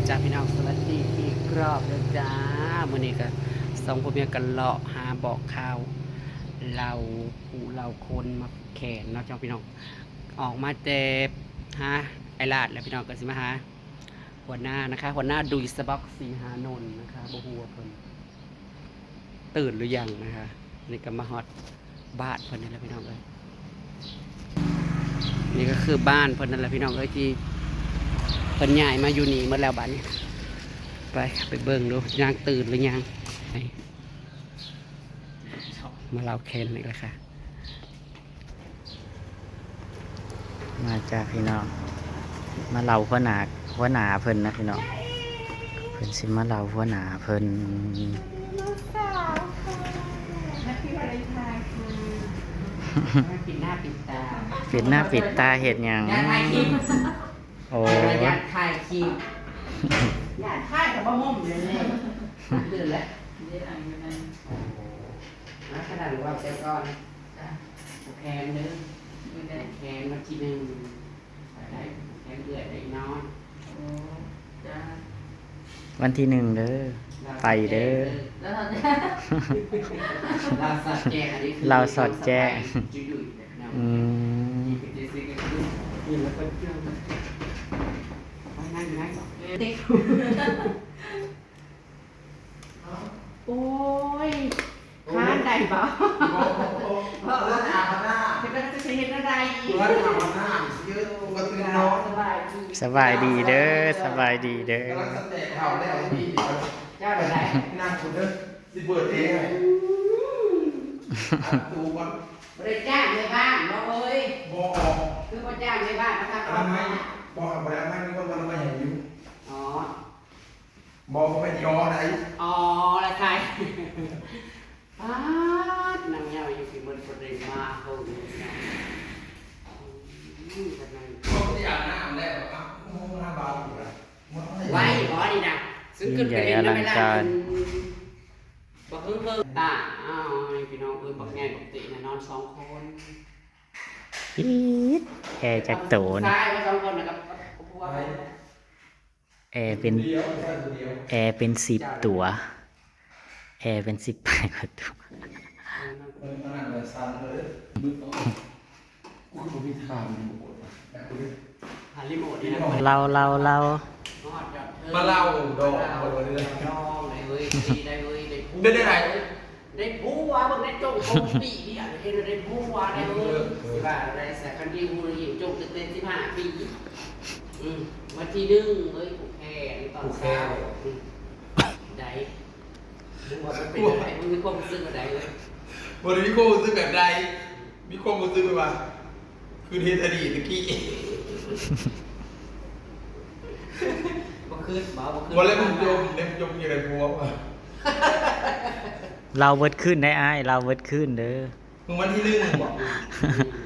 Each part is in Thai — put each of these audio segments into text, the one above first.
จ้าพี่น้องสวัสดีอีกรอบเลยจ้ามื้อนี้ก็สองพ่อเมียกันเลาะหาบอกข่าวเราผู้เราคนมาแขนเนาะจ้าพี่น้องออกมาเจ็บฮะไอลาดแล้วพี่น้องก็สิมาหาหัวหน้านะคะหัวหน้าดุยสบ็อกสีหานนท์นะคะบ่ฮู้ว่าเพิ่นตื่นหรือยังนะคะนี่ก็มาฮอดบ้านเพิ่นนี่แหละพี่น้องเอ้ยนี่ก็คือบ้านเพิ่นนั่นแหละพี่น้องเอ้ยที่เพิ่นย้ายมาอยู่นี่หมดแล้วบัดนี้ไปเบิ่งดูย่างตื่นหรือยังมาเล่าแคนนี่แหละค่ะมาจากพี่น้องมาเล่าหัวหน้าเพิ่นนะพี่น้องเพิ่นสิมาเล่าหัวหน้าเพิ่นปิดหน้าปิดตา ปิดหน้าปิดตาเฮ็ดหยังอยากถ่ายคลิป โอ้ อยากถ่ายคลิปอยากถ่ายกับบ้าม่อมเลยเนี่ยตื่นแล้วนะขนาดว่าเจ้าก้อนแคนเนื้อแคนมาทีนึงได้แคนเดือดได้นอน วันที่1เด้อไปเด้อ เราสอดแจ้งอันนี้คือ เราสอดแจ้ง จุยๆนะ อืม นี่แล้วก็เชื่อมไปนั่งนั่งเด็กโอ้ยค้านได้เปล่าจะก็จะเห็นอะไรอีกสบายดีเด้อสบายดีเด้อ เจ้าเดี๋ยวไหน นั่งคุณเด้อสิเปิดเองไงดูก่อน บริจ้างในบ้านเราเอ้ย บอก คือว่าจ้างในบ้านนะครับ ทำไมบอกกับอะไรไม่มีคนมาอย่างอยู่ อ๋อ บอกเขาไม่ยออะไร อ๋ออะไรใครป้าดนางเงาอยู่ที่บนบริมาเขาอยู่นะกันนั่ง เขาที่อาบน้ำแล้วอ่ะมึงมาบาอยู่นะ ไว้ขอดีนะซึ่งเกิดเป็นเวลาบอกเพิ่งตาอ้าวพี่น้องเอ้ยบอกง่ายปกตินะนอน2 คน ปี๊ดแอร์จากโตน ซ้ายไว้2 คนนะครับพวก แอร์เป็น เดียวใช่เดียว แอร์เป็น10ตัวแอร์เป็น18กว่าตัว นั่งเลยสั่นเลยมึงกูก็ไม่ทำ หันรีโมทนี่นะ เรา มาเล่าดอกหมดเลย ดองได้เว้ยดีได้เว้ยได้พู ได้ไร ได้พูวะบางได้จงโคปีเนี่ยเห็นได้พูวะได้เว้ยสิว่าได้แสคันดีหูหิวจงเต็ม15 ปีวันที่1เฮ้ยผูกแขนตอนเช้าได้ดูว่ามันเป็นอะไรมันมีความรู้สึกอะไรเลย วันนี้โก้ซื้อแบบใดมีความรู้สึกไหมวะคือเทสอดีตตะกี้ บ่ขึ้นบ่ขึ้น วันแรกมึงจมเนี่ยมึงจมยังไงพวกวะ เราเวิร์ดขึ้นได้อ้ายเราเวิร์ดขึ้นเด้อ มึงวันที่1บอก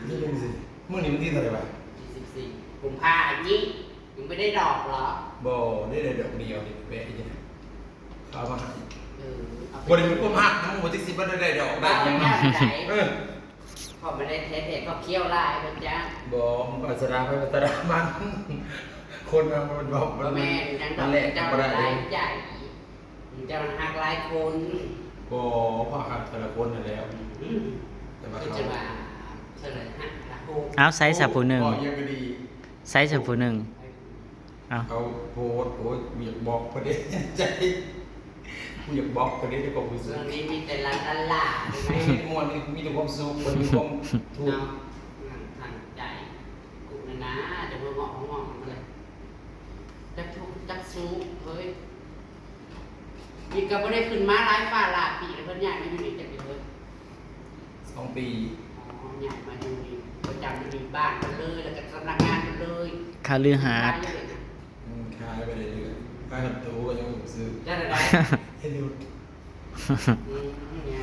ที่1สิมึงนี่มันที่เท่าไหร่วะ 44กุมภาพันธ์นี้ยังไม่ได้ดอกเหรอ บ่ได้เลยดอกเดียวนี่แปะยังไงเอามา เอา บริษัทก็มากนะมึงวันที่10มันได้ดอกได้ บ้าน ยัง ยัง ไง ไม่ได้ เออ เขาไม่ได้เทสเขาเคี่ยวลายมันจ้า บ่มึงอัศราไปอัศรามันคนมันบอก พ่อแม่ยังต้ มั อน ง แหลก เจ้า บ่ได้ ลายใหญ่เจ้าหักหลายคน บ่พ่อหักแต่ละคนนั่นแล้วแต่ว่า คือ เขา จะมาเฉลยหักละโห เอาไซส์สับผู้หนึ่ง พ่อยังก็ดี ไซส์สับผู้หนึ่งเอา เขาโพสต์โอ้ยกูอยากบอกประเด็นใจกูอยากบอกประเด็นที่ผมรู้สึ เรื่ ก องนี้มีแต่ละตลาดใช่ไหม มีมวลมีแต่ความสุขมันมีความทุกข์ เนาะทางใจกูนะจะมาบอกของมันเลยจักทุกจักซุกเฮ้ยอีกก็ไม่ได้ขึ้นมาหลายฝ่าหลายปีแล้วเพิ่นใหญ่มาอยู่นี่จักเดียวเลย 2 ปี อ๋อใหญ่มาอยู่นี่ประจำอยู่นี่บ้านมันเลยแล้วก็สำนักงานมันเลย คาลือหาด ขายไปเรื่อยๆขายกับตัวก็ยังไม่ซื้อ ได้ได้ ให้ดู เนี่ย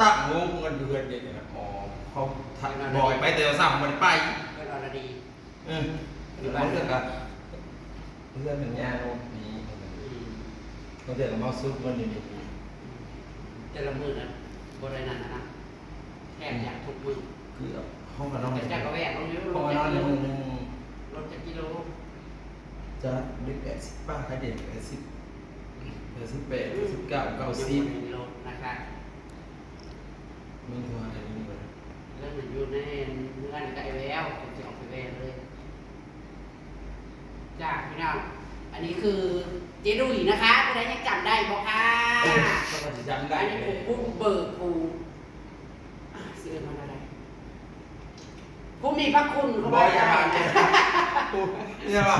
ตั้งงงกันอยู่เพื่อนเด็กนะอ๋อเขาบอกไปแต่เราสั่งมันไป ก็รอดี หรือว่าเรื่องอะเรื่องเป็นยาโน้มนี้เขาเดี๋ยวมาซุปมันนี่ แต่ละมือนะบริเวณนั้นนะแทบอยากทุกมือ คือห้องมันต้อง แต่จากก็แวะตรงนี้ ห้องมันนอนนึง รถจะกิโล ร จะดึก80ป้าขายเด็ก80 88 89 90 รถนะคะ มีทัวร์อะไรนี่บ่ เรื่องมันอยู่ในเงื่อนไขแววผมจะออกไปแววเลยจ้าพี่น้องอันนี้คือเจดุยนะคะผู้ใดยังจำได้บ่ค่ะ ก็จะจำได้ อันนี้ผมผู้เบิกผู้เสื่อมันอะไรผู้มีพระคุณเขา บ่ ว่า อย่า ได้ มา นะ อย่ามา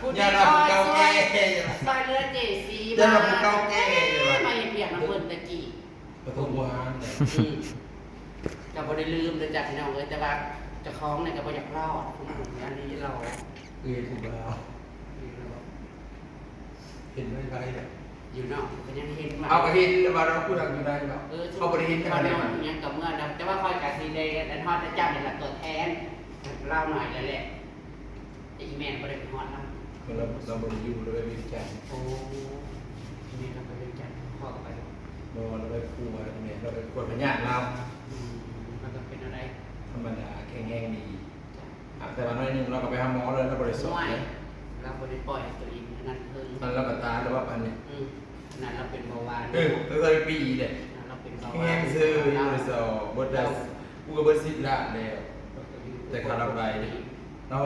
ผู้ อย่า ที่ มา ซอย เก่า ซอ แก่ ย อย่ามา ซอยเรือเจซี อย่ามาเก่าแก่อย่ามา มาเห็นเปียกน้ำเพิ่นตะกี้ ปฐมวานเนี่ย จะบ่ได้ลืมเลยจ้ะพี่น้องเลยแต่ว่าเจะคล้าของในยก็บ่อยากรอดอันนี้เรา ถูกแล้วเห็นไว้เนี่ย อยู่นอกก็ยังเห็นว่า เอากระหินมาเราพูดทางอยู่ได้เนาะเอากระหิน เขา มา เรี ได้ ยก ไหม ว่ายังกับเมื่อนะแต่ว่าคอยกับซีเดย์อันฮอตเจ้าเนี่ยแหละตัวแทนเล่าหน่อยเลยแหละไอ้อีแมนบ่ได้เป็นฮอตนะ เราบริยูเราไปวิจารณ์ โอ้อีแมนเราไปเป็นจัดข้อไป เราไปพูดอะไรเนี่ยเราไปกดพญาเรา มันก็เป็นอะไร ธรรมดาแข็งแรงดีแต่วันน้อยนึงเราก็ไปหาหมอเลยเราบริสุทธิ์ ไม่ เลย เราบ่ได้ปล่อยตัวเองนั่นเพิ่ง มันเราก็ตาหรือว่าอันนี้ นั่นเราเป็นเบาหวาน ตั้งแต่ปีเนี่ย เราเป็นเบาหวา แห้ น งซื้ออยู่ในซอเบิร์ดแล้วกูก็เบิร์ด10 ล้านแล้วแต่ขาเราไปเรา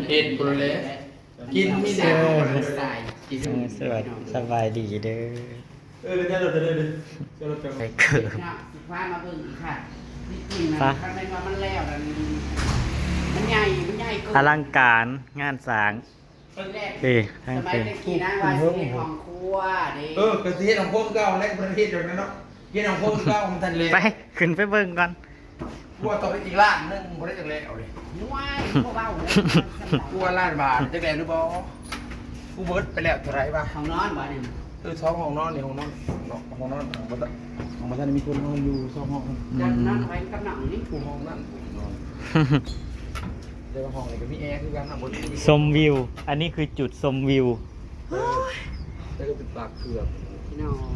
เห็ดโปรเลสกินมีแต่ ใส่กิน สบายดีเด้อ เดี๋ยวเราจะเดินเดี๋ยวเราจะ ไปเกิด สิฟ้ามาเบิ่งอีกค่ะนี่จริงนะถ้าไม่ว่ามันแล้วมันใหญ่เกิน อลังการงานสร้าง แรก ดี ส ทั้ง มัย เป็น ตะกี้นะว่าสิในของครัวเด้ กระเทียมของพวกเก่าในประเทศเดียวกันเนาะเทียมของพวกเก่ามันทันเลย ไปขึ้นไปเบิ่งก่อน กลัวต่อไปอีกล้านนึงบ่ได้จังแล้วเลย น้อยพวกเบาเลย กลัวล้านบาทจังแล้วหรือบ่กูเบิร์ดไปแล้วเท่าไหร่ป่ะ ของนอนบ่นี่ ท้องห้องนอนนี่ห้องนอนห้องนอนของบ้านมีคนนอนอยู่2 ห้อง จับนั่งไว้กับหนังนี่ กูห้องนั่นกูนอนแต่ว่าห้องนี่ก็มีแอร์คือกันนะบ่ได้ ชมวิว อันนี้คือจุดชมวิว แล้วก็เป็นปากเผือก พี่น้อง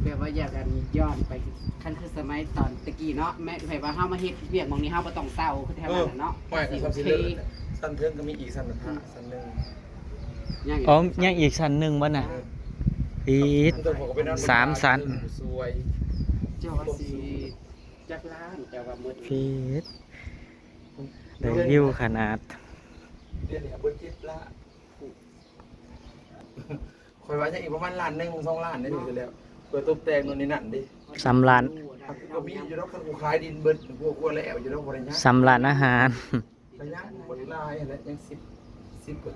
แบบว่าอยากกันย้อนไปคันคือสมัยตอนตะกี้เนาะแม่ไผว่าเฮามาเฮ็ดเวียกหม่องนี้เฮาบ่ต้องเศร้าคือแถวนั้นเนาะ ไม่ก็ทำสิเลิศสั้นเทิงก็มีอีกสั้นละสั้นนึง อ๋อยังอีกชั้นหนึ่งวะน่ะอีด สามชั้น สวย เจ้าว่าสิจักล้านแต่ว่าหมด พีดได้วิวขนาด เดือนเนี่ยเบิร์ด7 ล้านคอยว่าจะอีกประมาณล้าน1 2 ล้านได้ดูแล้วเปิดตกแต่งนู่นนี่นั่นดิ สำร้าน ก็มีอยู่แล้วกูขายดินเบิร์ดกลัวแล้วอยู่แล้วบริญญา สำร้านอาหาร ระยะหมดลายแล้วยัง10 กว่า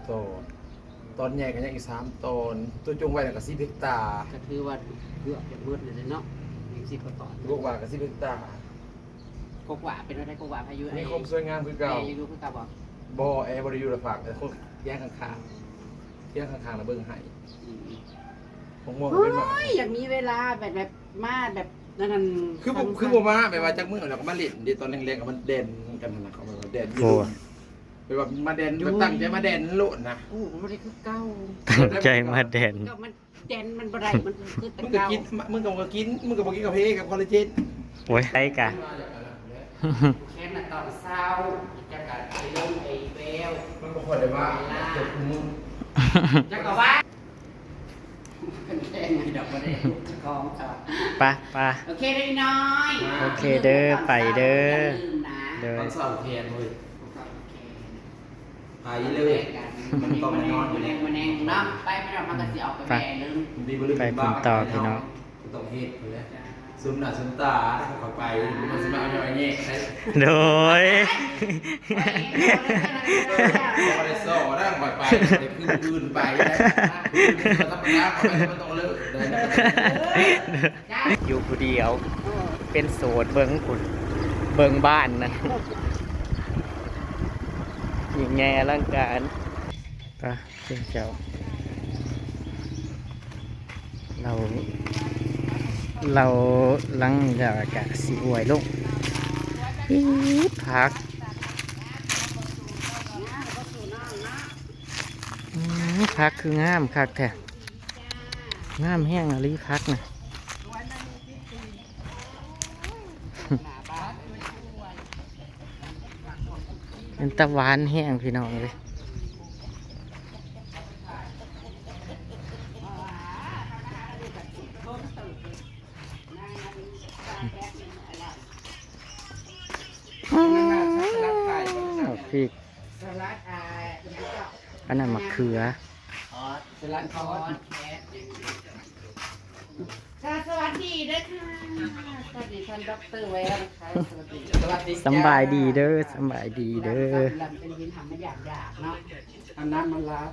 ตอนใหญ่ก็ยังอีก3 ตอนตัวจงไว้แล้วก็10 เฮกตาร์ ก็ถือว่าเกือบจะหมดเลยเนาะมี10กว่าตอน ลูกว่าก็10 เฮกตาร์ กกว่าเป็นอะไรกกว่าพายุ มีความสวยงามคือเก่า อยู่คือเก่าบ่ บ่แอร์บริยูระฝากแต่คนแย่งข้างๆแย่งข้างๆแล้วเบิ่งให้ผมมอง โอ้ เป็นแบบ ยอยากมีเวลาแบบมาแบบนั่น คือบ่มาแบบว่าจักมื้อแล้วก็มาเล่นดิตอนแรงๆก็มันเด่นกันนะเขาว่าเด่นอยู่ โอ้ แบบว่ามาเด่นแบบตั้งใจมาเด่นโลดนะ โอ้มันบ่ได้คือเก่า ตั้งใจมาเด่น ก็มันแดนมันบ่ได้มันคือแต่ มึงก็ เก่า กินมึงก็บ่กินมึงก็บ่กินกาแฟกับคอลลาเจน โอ้ยไปกะ แค่น่ะตอนเช้าจะกัดไปลงไอ้แวว มันบ่ค่อยได้ว่าเจ็บมึง จะก็ว่าเป็นแค่ไงดอกบ่ได้จะกองจ้ะ ไปไป โอเคเด้อน้อย โอเคเด้อไปเด้อ อย่าลืมนะ เดิ ตอน นเช้าเพียนเว้ย โอเค หายเลย มันต้องนอนอยู่แล้วมันแน่งเนาะไปไม่ได้มันก็สิออกไปแม่นึง ดีบ่ลืม ไปคุณต่อพี่น้อง ต้องเฮ็ดพุ่นแหละซุมหน้าซุมตาเข้าไปมันสิมาเอาอย่างงี้ใช้ โดย บ่ได้ซ้อได้ไปแต่คืออื่นไปนะคือธรรมดาเขาไปมันต้องเลิกได้ อยู่ผู้เดียว เป็นโสดเบิงคุณเบิงบ้านนะอย่างไงอลังการไปเจ้าเจ้า เราหลังจากอากาศสีอวยลงอีดพักพักคืองามคักแท้งามแห้งอะไรพักนะ เป็นตะวันแห้งพี่น้องเลย อันนั้นมะเขือ สลัดคอนสวัสดีด้วยค่ะสวัสดีท่านดรแวร์นะคะสวัสดีสวัสดี สำบายดีเด้อสำบายดีเด้อ ลำเป็นยินทำไม่อยากเนาะอันนั้นมันรับ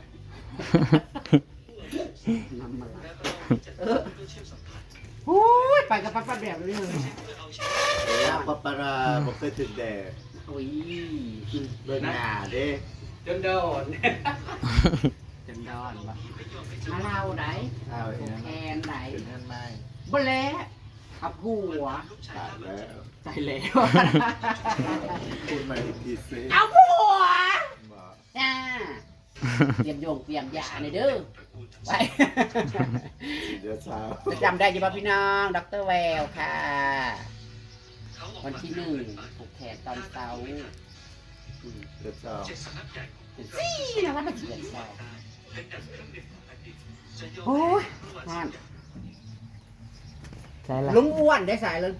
น้ำมันรับโอ้ยไปกับปั๊บแบบนี้เลย ลาปะปะราบ่เคยถึงแดด โอ้ย เบิ่งหน้าเด้ จนโดนจนโดนวะมาเล่าไหน เอาเอง แคนไหน เป็นท่านไม่ บ่แล้วขับหัว ตายแล้ว ใจแล้ว พูดมาอีกทีสิ เอาหัว บอก จ้าเตรียมโยงเตรียมยาในเด้อไป เดี๋ยวเช้า จะจำได้ยังป่ะพี่น้องดรแววค่ะ วันที่1ผูกแขนตอนเช้า เดี๋ยวเช้า ซี่นะว่ามันเฉียดเช้าโอ้ยท่าน ใช่ละ ลุงอ้วนได้สายเลย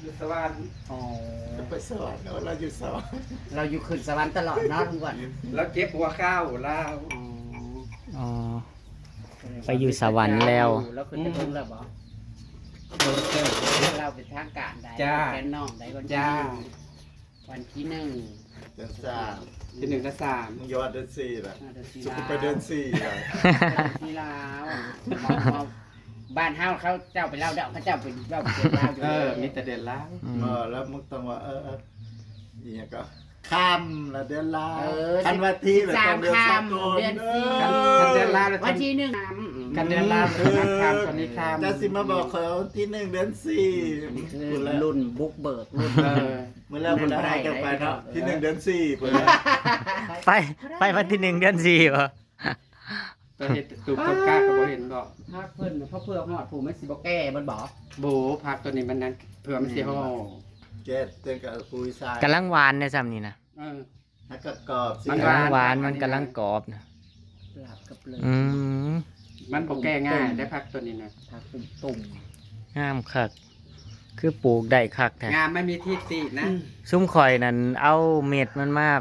อยู่สวรรค์ อ๋อ จะไปสอนเอาเราอยู่สอน เราอยู่ขึ้นสวรรค์ตลอดเนาะลุงอ้วน แล้วเก็บหัวข้าวลาว อ๋อ อ๋อ ไปอยู่สวรรค์แล้ว แล้วขึ้นไปเพิ่งแล้วบ่ โดนเจอ เราเป็นทางการใด จ้า แกนน้องใดวัน จ้า วันที่1 เดือนสาม ที่1 และ มึงยอดเดือนสี่ล่ะ เดือนที่ จะ ลาว ไปเดือนสี่ล่ะ ที่ลาวเอาบ้านเฮาเขาเจ้าไปเล่าเด้อเขาเจ้าไปเล่าเรื่องลาวอยู่ มีแต่เด่นลาว แล้วมึงต้องว่าอีหยังก็ข้ามละเดือนลา คั คันว่าที่แบบ สา ต้อ ม งเดือน ค สามโดน ำเดือนสี่ กันเดือนลาว วันที่1 กันเดือนลาวเป็นนักข้ามตอนนี้ข้าม จะสิมาบอกเขาที่1 เดือนสี่ คือ คุณแล้ว รุ่นบุกเบิกรุ่น เมื่อแล้วคุณได้กันไปเนาะที่1 เดือน 4พุ่นละ ไปวันที่1 เดือน 4เหรอ ตัวเห็ดตุกตกกาก็บ่เห็นบ่ ถ้าเพิ่นเพราะเพื่อหอดผู้ไม่สิบ่แก้มันบอก โบพักตัวนี้มันนั้นเผื่อมันสิห่อ เจ็ดเตือนกับคุยทราย กำลังหวานในซ้ำนี่นะ เออ แล้วก็กรอบสิ มัน กำลังหวานมันกำลังกรอบนะ หลับกับเลย อืม มันบ่แก้ง่ายได้พักตัวนี้นะ ถ้าตุ่ม งามคัก คือปลูกได้คักแท้ งามไม่มีที่ตินะ ซุ้มข่อยนั่นเอาเม็ดมันมาก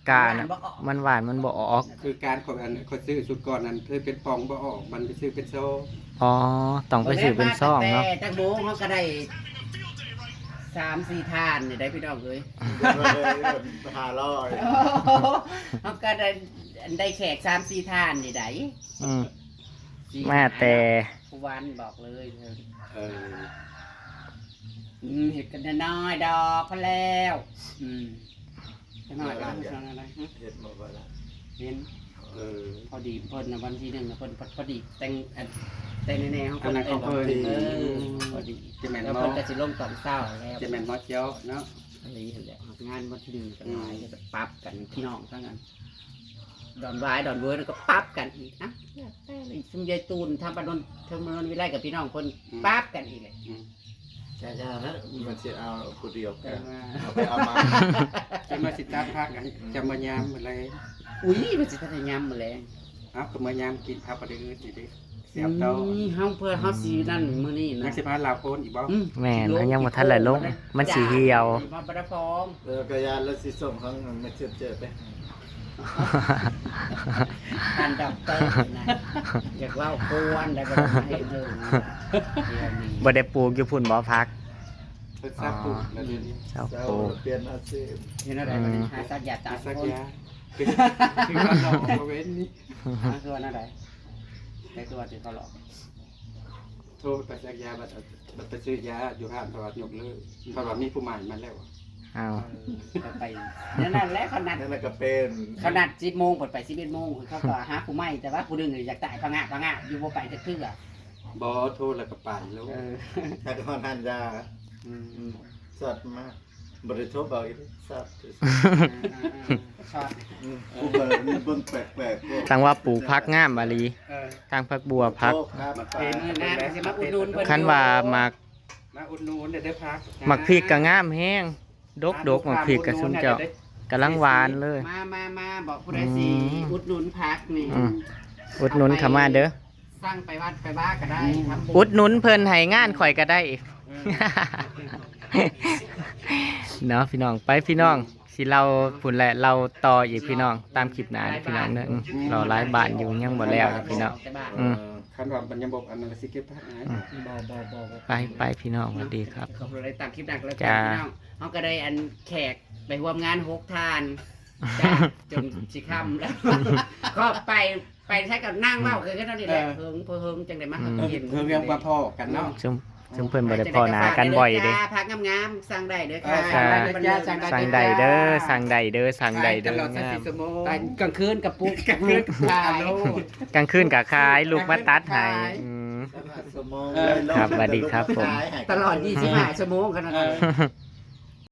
กาน่ะมันหวานมันบ่ออก คือการของอันคนซื้อสุดก่อนนั้นคือเป็นปองบ่ออกมันไปซื้อเป็นโซ่ อ๋อ ต้องไปซื้อเป็นซ่องเนาะ แต่จังโมงเขาก็ได้3-4ทานนี่ได้พี่น้องเอ้ย 500 เขาก็ได้แขก3-4ทานนี่ได้ อืมแม่แต่ ผู้วันบอกเลย เออ เห็ดกันน้อยๆดอกพอแล้วจะน้อยบ้างอะไร เฮ็ดมาบ่ละ เห็น เออ พอดีเพิ่นนะวันที่1นะเพิ่นพอดีแต่งแน่ๆของ อันนั้นของเพิ่น พอดี จะแม่น แล้ว บ่ เพิ่นก็สิลงตอนเช้าแล้ว จะแม่นบ่เจียวเนาะ อะไรเห็นแหละงานวันที่1กันหลายก็ปั๊บกันพี่น้องทั้งนั้นดอนวายดอนเวิร์ดก็ปั๊บกันอีกนะแต่เลยซุมยายตูนทำปนนเทอมนนวิไลกับพี่น้องเพิ่นปั๊บกันอีกเลย อืม จ้าๆฮะมันสิเอาผู้เดียวกั แต่ น ว่า เอาไปเอามา จะมาสิตามพักอันจะมายามอะไร อุ้ยมันสิทันยำมื้อแลง เอ้าก็มายามกินข้าวบ่ได้อื่นนี่ดิเสียบเตา เฮาเพื่อเฮาสินั่นมื้อนี้ นั นะ กสิพาลาวโคนอีกบ่ แม่นมันยังบ่ทันได้ลง มันสีเหี่ยว มาประดับฟอง แล้วก็ยาแล้วสิส่งของมันไม่เจอไป การดอกเตอร์นะอยากเว่ากวนได้บ่ได้ให้เด้อนะเดี๋ยวนี้ บ่ได้ปลูกอยู่พุ่นบ่พัก เพิ่นทราบปลูกแล้วเดี๋ยวนี้ เจ้า เจ้า ปลูก เปลี่ยนอาชีพ เห็นอะไรบ่ได้หาสักยาตา อา สั สั ก ก คน ยาคือว่าเราบ่เว้นนี่ หาตัวนั่นได้แต่ตัวที่เขาหลอก โทรไปสักยาบัดไปซื้อยาอยู่ห้างตลาดยกเลิกเพราะว่ามีผู้ใหม่มาแล้ว อ้าว ไปนั่นแหละขนาด นั่นก็เป็น ขนาด10โมงเปิดไป11โมงเขาก็หาผู้ใหม่แต่ว่าผู้นึงอยากตายพะงะอยู่บ่ไปจักเทื่อ บ่โทรแล้วก็ไปแล้ว ถ้าก็หันยา อืม สัตว์มาบริโภคบอกอีกสัตว์ ชอบ ผู้เบิร์นี่เบิ่งแปลกๆพวก ทางว่าปลูกพักงามบาลี เออ ทางพักบัวพัก โชคครับ มัน ไป เป็น งานสิมาอุดหนุนเพิ่น คันว่ามัก มาอุดหนุนเดี๋ยวได้พัก มักพริกก็งามแห้งดกมักพริกก็ซุมเจ้ากำลังหวานเลย มาบอกผู้ใดสิอุดหนุนพักนี่ อืม อุดหนุนเข้ามาเด้อ สร้างไปวัดไปบ้าก็ได้ทำบุญ อุดหนุนเพิ่นให้งานข่อยก็ได้ เนาะพี่น้องไปพี่น้อง สิเราพุ่นแหละเราต่ออีกพี่น้องตามคลิปหน้าเด้อพี่น้องเด้อรอหลายบ้านอยู่ยังบ่แล้วเด้อพี่น้อง คันว่ามันยังบอกอันนั้นสิเก็บพักหาย ไปพี่น้องสวัสดีครับ ขอบคุณเลยตามคลิปหนักแล้ว จ้า พี่น้องเขาก็ได้อันแขกไปร่วมงาน6ทานจ้าจนสิค่ำแล้ว ก็ไปใช้กับนั่งเมาคือแค่นั้นนี่แหละเฮิงจังได๋มาเห็น เพิ่งเรียกว่าพ่อกันเนาะ ซึ่งเพิ่นบ่ได้พอหน้ากันบ่อยเด้ พักงามๆสั่งได้เด้อค่ะ สั่งใดเด้อสั่งใดเด้อสั่งใดเด้อ ตลอด24ชั่วโมง กลางคืนกับปุ๊ก กลางคืน ขาย กลางคืนกับขายลูกมาตัดให้อืม สมอง ครับสวัสดีครับผม ตลอด25ชั่วโมงขนาดนั้น